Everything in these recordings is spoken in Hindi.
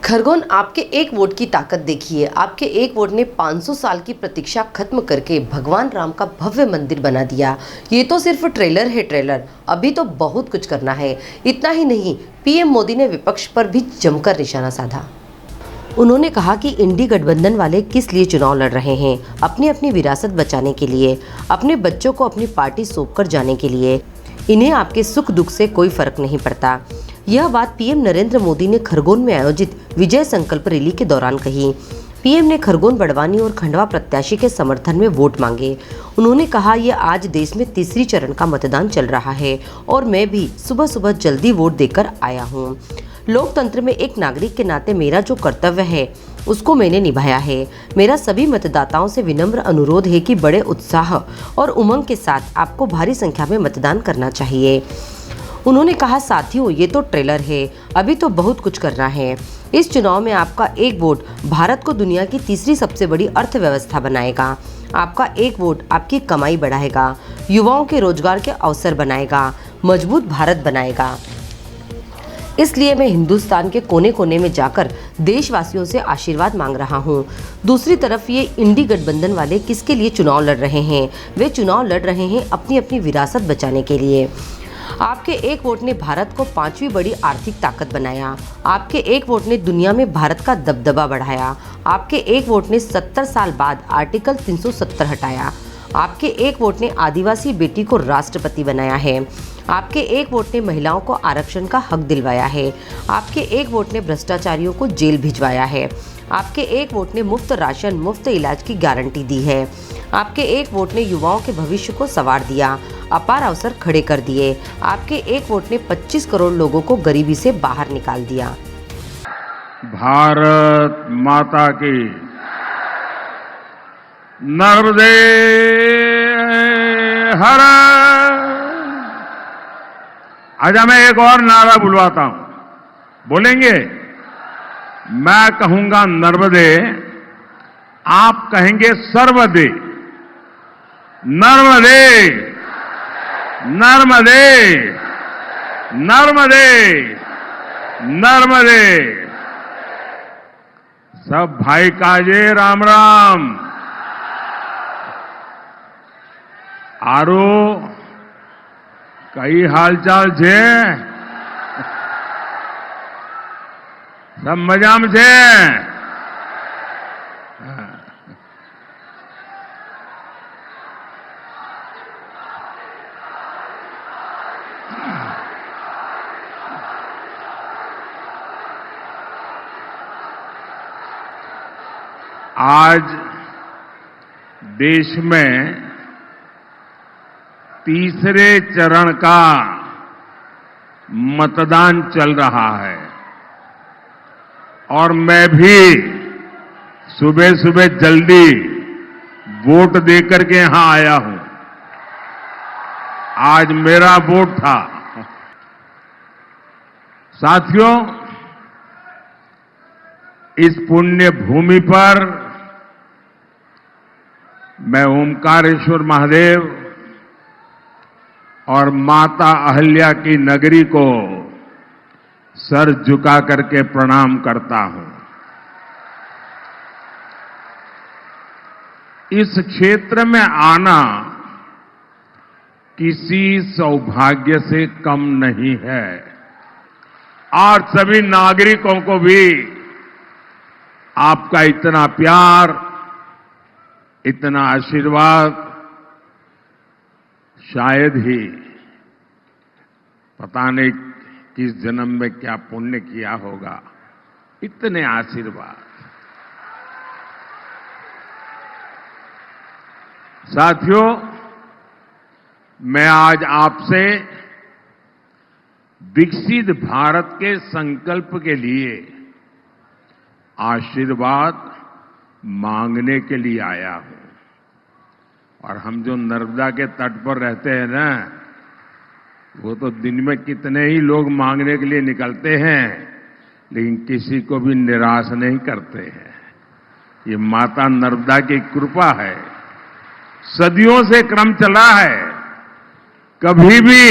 खरगोन, आपके एक वोट की ताकत देखिए। आपके एक वोट ने 500 साल की प्रतीक्षा खत्म करके भगवान राम का भव्य मंदिर बना दिया। ये तो सिर्फ ट्रेलर है ट्रेलर, अभी तो बहुत कुछ करना है। इतना ही नहीं, पीएम मोदी ने विपक्ष पर भी जमकर निशाना साधा। उन्होंने कहा कि इंडी गठबंधन वाले किस लिए चुनाव लड़ रहे हैं, अपनी अपनी विरासत बचाने के लिए, अपने बच्चों को अपनी पार्टी सौंप कर जाने के लिए। इन्हें आपके सुख दुख से कोई फर्क नहीं पड़ता। यह बात पीएम नरेंद्र मोदी ने खरगोन में आयोजित विजय संकल्प रैली के दौरान कही। पीएम ने खरगोन, बड़वानी और खंडवा प्रत्याशी के समर्थन में वोट मांगे। उन्होंने कहा, यह आज देश में तीसरी चरण का मतदान चल रहा है और मैं भी सुबह सुबह जल्दी वोट देकर आया हूँ। लोकतंत्र में एक नागरिक के नाते मेरा जो कर्तव्य है उसको मैंने निभाया है। मेरा सभी मतदाताओं से विनम्र अनुरोध है कि बड़े उत्साह और उमंग के साथ आपको भारी संख्या में मतदान करना चाहिए। उन्होंने कहा, साथियों, ये तो ट्रेलर है, अभी तो बहुत कुछ करना है। इस चुनाव में आपका एक वोट भारत को दुनिया की तीसरी सबसे बड़ी अर्थव्यवस्था बनाएगा। आपका एक वोट आपकी कमाई बढ़ाएगा, युवाओं के रोजगार के अवसर बनाएगा, मजबूत भारत बनाएगा। इसलिए मैं हिंदुस्तान के कोने कोने में जाकर देशवासियों से आशीर्वाद मांग रहा हूँ। दूसरी तरफ ये इंडी गठबंधन वाले किसके लिए चुनाव लड़ रहे हैं? वे चुनाव लड़ रहे हैं अपनी अपनी विरासत बचाने के लिए। आपके एक वोट ने भारत को 5वीं बड़ी आर्थिक ताकत बनाया। आपके एक वोट ने दुनिया में भारत का दबदबा बढ़ाया। आपके एक वोट ने 70 साल बाद आर्टिकल 370 हटाया। आपके एक वोट ने आदिवासी बेटी को राष्ट्रपति बनाया है। आपके एक वोट ने महिलाओं को आरक्षण का हक दिलवाया है। आपके एक वोट ने भ्रष्टाचारियों को जेल भिजवाया है। आपके एक वोट ने मुफ्त राशन, मुफ्त इलाज की गारंटी दी है। आपके एक वोट ने युवाओं के भविष्य को संवार दिया, अपार अवसर खड़े कर दिए। आपके एक वोट ने 25 करोड़ लोगों को गरीबी से बाहर निकाल दिया। भारत माता की नर्मदे हर। आजा मैं एक और नारा बुलवाता हूं, बोलेंगे? मैं कहूंगा नर्मदे, आप कहेंगे सर्वदे। नर्मदे, नर्मदे, नर्मदे, नर्मदे। सब भाई काजे राम राम। आरो कई हालचाल छे? सब मजा में छे? आज देश में तीसरे चरण का मतदान चल रहा है और मैं भी सुबह सुबह जल्दी वोट देकर के यहां आया हूं। आज मेरा वोट था। साथियों, इस पुण्य भूमि पर मैं ओमकारेश्वर महादेव और माता अहल्या की नगरी को सर झुका करके प्रणाम करता हूं। इस क्षेत्र में आना किसी सौभाग्य से कम नहीं है और सभी नागरिकों को भी आपका इतना प्यार, इतना आशीर्वाद शायद ही, पता नहीं किस जन्म में क्या पुण्य किया होगा, इतने आशीर्वाद। साथियों, मैं आज आपसे विकसित भारत के संकल्प के लिए आशीर्वाद मांगने के लिए आया हूं। और हम जो नर्मदा के तट पर रहते हैं ना, वो तो दिन में कितने ही लोग मांगने के लिए निकलते हैं, लेकिन किसी को भी निराश नहीं करते हैं। ये माता नर्मदा की कृपा है, सदियों से क्रम चला है। कभी भी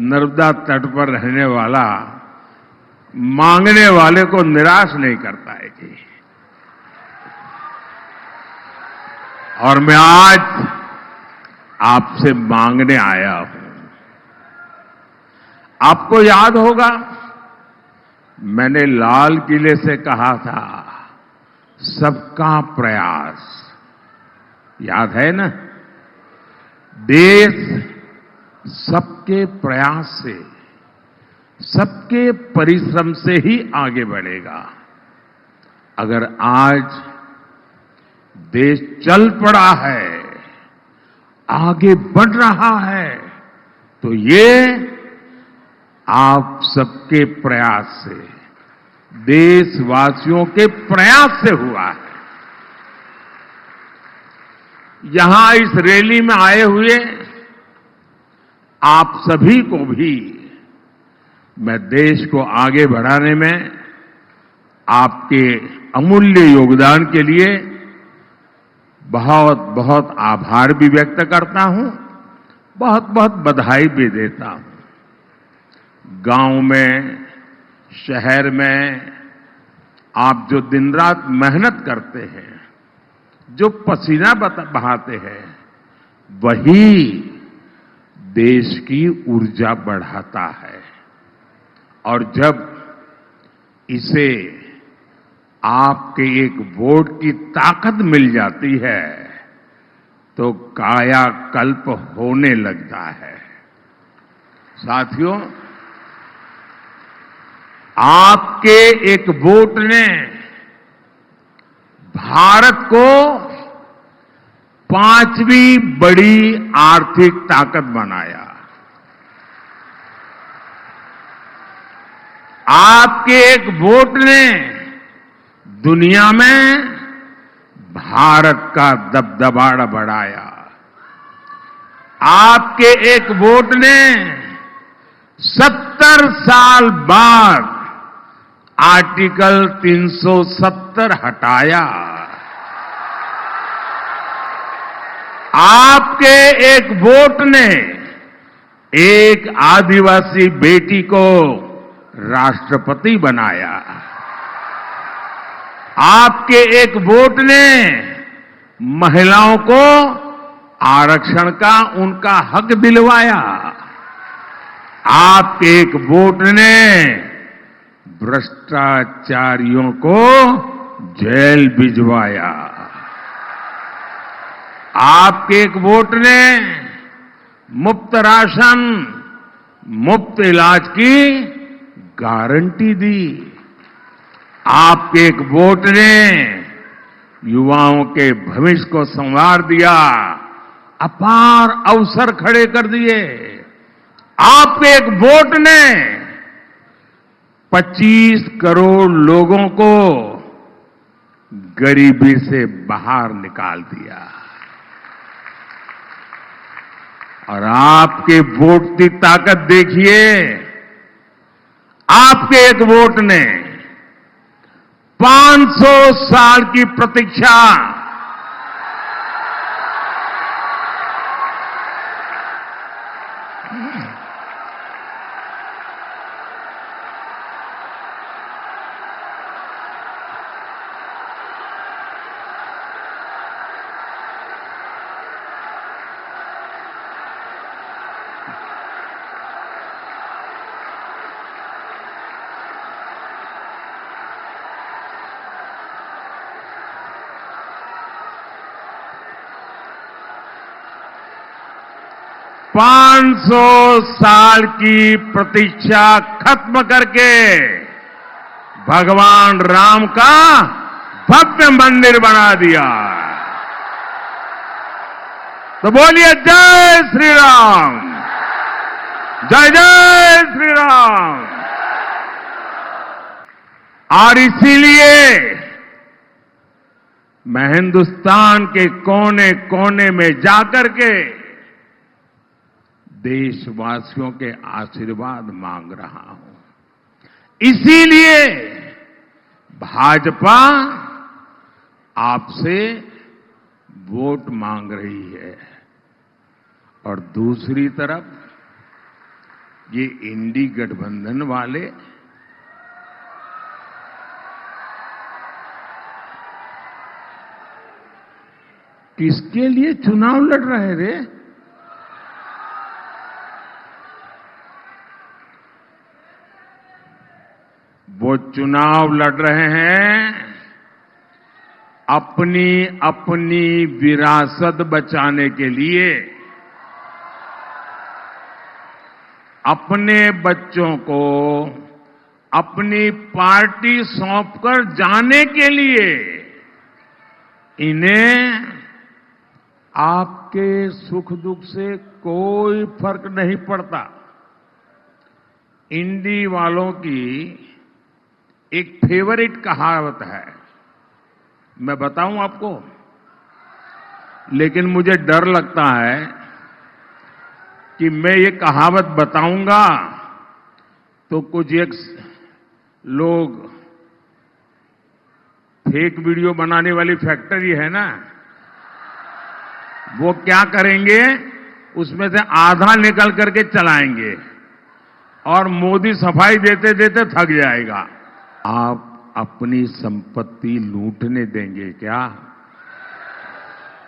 नर्मदा तट पर रहने वाला मांगने वाले को निराश नहीं करता है जी। और मैं आज आपसे मांगने आया हूं। आपको याद होगा, मैंने लाल किले से कहा था, सबका प्रयास। याद है ना? देश सबके प्रयास से, सबके परिश्रम से ही आगे बढ़ेगा। अगर आज देश चल पड़ा है, आगे बढ़ रहा है, तो ये आप सबके प्रयास से, देशवासियों के प्रयास से हुआ है। यहां इस रैली में आए हुए आप सभी को भी मैं देश को आगे बढ़ाने में आपके अमूल्य योगदान के लिए बहुत बहुत आभार भी व्यक्त करता हूं, बहुत बहुत बधाई भी देता हूं। गांव में, शहर में आप जो दिन रात मेहनत करते हैं, जो पसीना बहाते हैं, वही देश की ऊर्जा बढ़ाता है। और जब इसे आपके एक वोट की ताकत मिल जाती है, तो कायाकल्प होने लगता है। साथियों, आपके एक वोट ने भारत को 5वीं बड़ी आर्थिक ताकत बनाया। आपके एक वोट ने दुनिया में भारत का दबदबा बढ़ाया। आपके एक वोट ने 70 साल बाद आर्टिकल 370 हटाया। आपके एक वोट ने एक आदिवासी बेटी को राष्ट्रपति बनाया। आपके एक वोट ने महिलाओं को आरक्षण का उनका हक दिलवाया। आपके एक वोट ने भ्रष्टाचारियों को जेल भिजवाया। आपके एक वोट ने मुफ्त राशन, मुफ्त इलाज की गारंटी दी। आपके एक वोट ने युवाओं के भविष्य को संवार दिया, अपार अवसर खड़े कर दिए। आपके एक वोट ने 25 करोड़ लोगों को गरीबी से बाहर निकाल दिया। और आपके वोट की ताकत देखिए, आपके एक वोट ने 500 साल की प्रतीक्षा, पांच सौ साल की प्रतीक्षा खत्म करके भगवान राम का भव्य मंदिर बना दिया। तो बोलिए जय श्री राम, जय जय श्री राम। और इसीलिए मैं हिंदुस्तान के कोने कोने में जाकर के देशवासियों के आशीर्वाद मांग रहा हूं। इसीलिए भाजपा आपसे वोट मांग रही है। और दूसरी तरफ ये इंडी गठबंधन वाले किसके लिए चुनाव लड़ रहे रे? वो चुनाव लड़ रहे हैं अपनी अपनी विरासत बचाने के लिए, अपने बच्चों को अपनी पार्टी सौंपकर जाने के लिए। इन्हें आपके सुख दुख से कोई फर्क नहीं पड़ता। इंडी वालों की एक फेवरेट कहावत है, मैं बताऊं आपको, लेकिन मुझे डर लगता है कि मैं ये कहावत बताऊंगा तो कुछ एक लोग फेक वीडियो बनाने वाली फैक्ट्री है ना, वो क्या करेंगे, उसमें से आधा निकल करके चलाएंगे और मोदी सफाई देते देते थक जाएगा। आप अपनी संपत्ति लूटने देंगे क्या?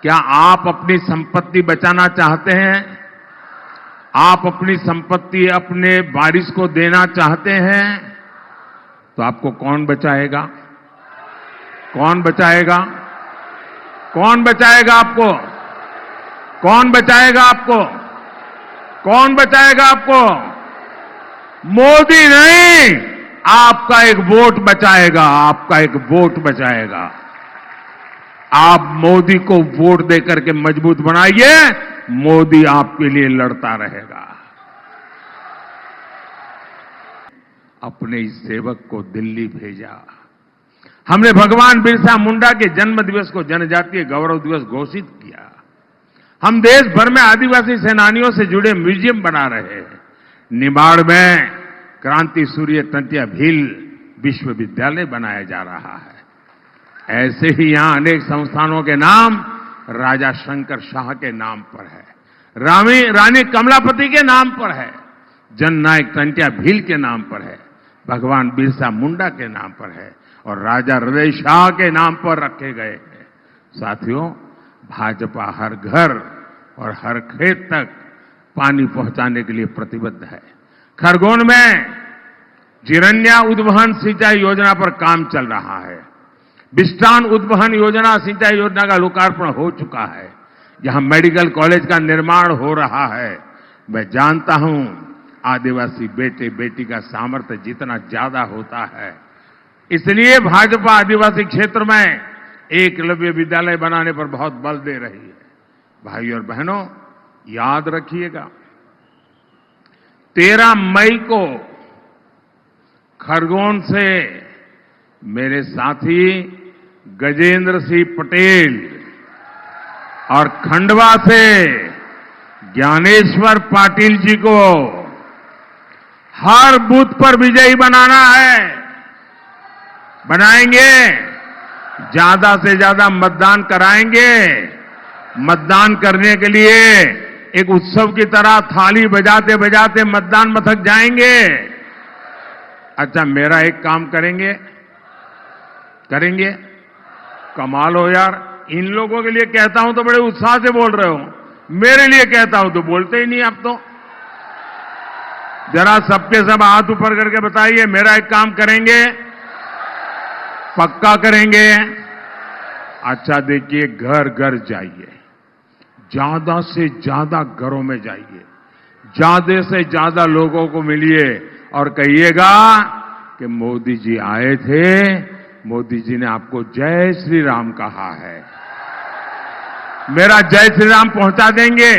क्या आप अपनी संपत्ति बचाना चाहते हैं? आप अपनी संपत्ति अपने वारिस को देना चाहते हैं? तो आपको कौन बचाएगा? कौन बचाएगा? कौन बचाएगा आपको? कौन बचाएगा आपको? कौन बचाएगा आपको? मोदी नहीं, आपका एक वोट बचाएगा, आपका एक वोट बचाएगा। आप मोदी को वोट देकर के मजबूत बनाइए, मोदी आपके लिए लड़ता रहेगा। अपने इस सेवक को दिल्ली भेजा। हमने भगवान बिरसा मुंडा के जन्म दिवस को जनजातीय गौरव दिवस घोषित किया। हम देश भर में आदिवासी सेनानियों से जुड़े म्यूजियम बना रहे हैं। निमाड़ में क्रांति सूर्य तंत्या भील विश्वविद्यालय बनाया जा रहा है। ऐसे ही यहां अनेक संस्थानों के नाम राजा शंकर शाह के नाम पर है, रानी कमलापति के नाम पर है, जननायक तंत्या भील के नाम पर है, भगवान बिरसा मुंडा के नाम पर है और राजा हृदय शाह के नाम पर रखे गए हैं। साथियों, भाजपा हर घर और हर खेत तक पानी पहुंचाने के लिए प्रतिबद्ध है। खरगोन में जिरन्या उद्वहन सिंचाई योजना पर काम चल रहा है। बिस्टान उद्वहन योजना सिंचाई योजना का लोकार्पण हो चुका है। यहां मेडिकल कॉलेज का निर्माण हो रहा है। मैं जानता हूं आदिवासी बेटे बेटी का सामर्थ्य जितना ज्यादा होता है, इसलिए भाजपा आदिवासी क्षेत्र में एकलव्य विद्यालय बनाने पर बहुत बल दे रही है। भाई और बहनों, याद रखिएगा, 13 मई को खरगोन से मेरे साथी गजेंद्र सिंह पटेल और खंडवा से ज्ञानेश्वर पाटिल जी को हर बूथ पर विजयी बनाना है। बनाएंगे, ज्यादा से ज्यादा मतदान कराएंगे। मतदान करने के लिए एक उत्सव की तरह थाली बजाते बजाते मतदान मथक जाएंगे। अच्छा, मेरा एक काम करेंगे? कमाल हो यार, इन लोगों के लिए कहता हूं तो बड़े उत्साह से बोल रहे हो, मेरे लिए कहता हूं तो बोलते ही नहीं आप तो। जरा सबके सब हाथ ऊपर करके बताइए, मेरा एक काम करेंगे? पक्का करेंगे? अच्छा देखिए, घर घर जाइए, ज्यादा से ज्यादा घरों में जाइए, ज्यादा से ज्यादा लोगों को मिलिए और कहिएगा कि मोदी जी आए थे, मोदी जी ने आपको जय श्री राम कहा है। मेरा जय श्री राम पहुंचा देंगे,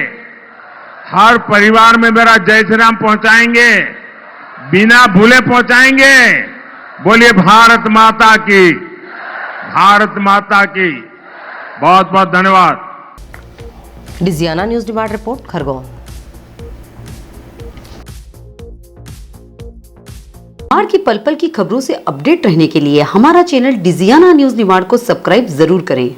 हर परिवार में मेरा जय श्री राम पहुंचाएंगे, बिना भूले पहुंचाएंगे। बोलिए भारत माता की, भारत माता की। बहुत बहुत धन्यवाद। Digiana news demand report, Khargone. Nimar की पल पल की खबरों से अपडेट रहने के लिए हमारा चैनल डिजियाना न्यूज निमाड़ को सब्सक्राइब जरूर करें।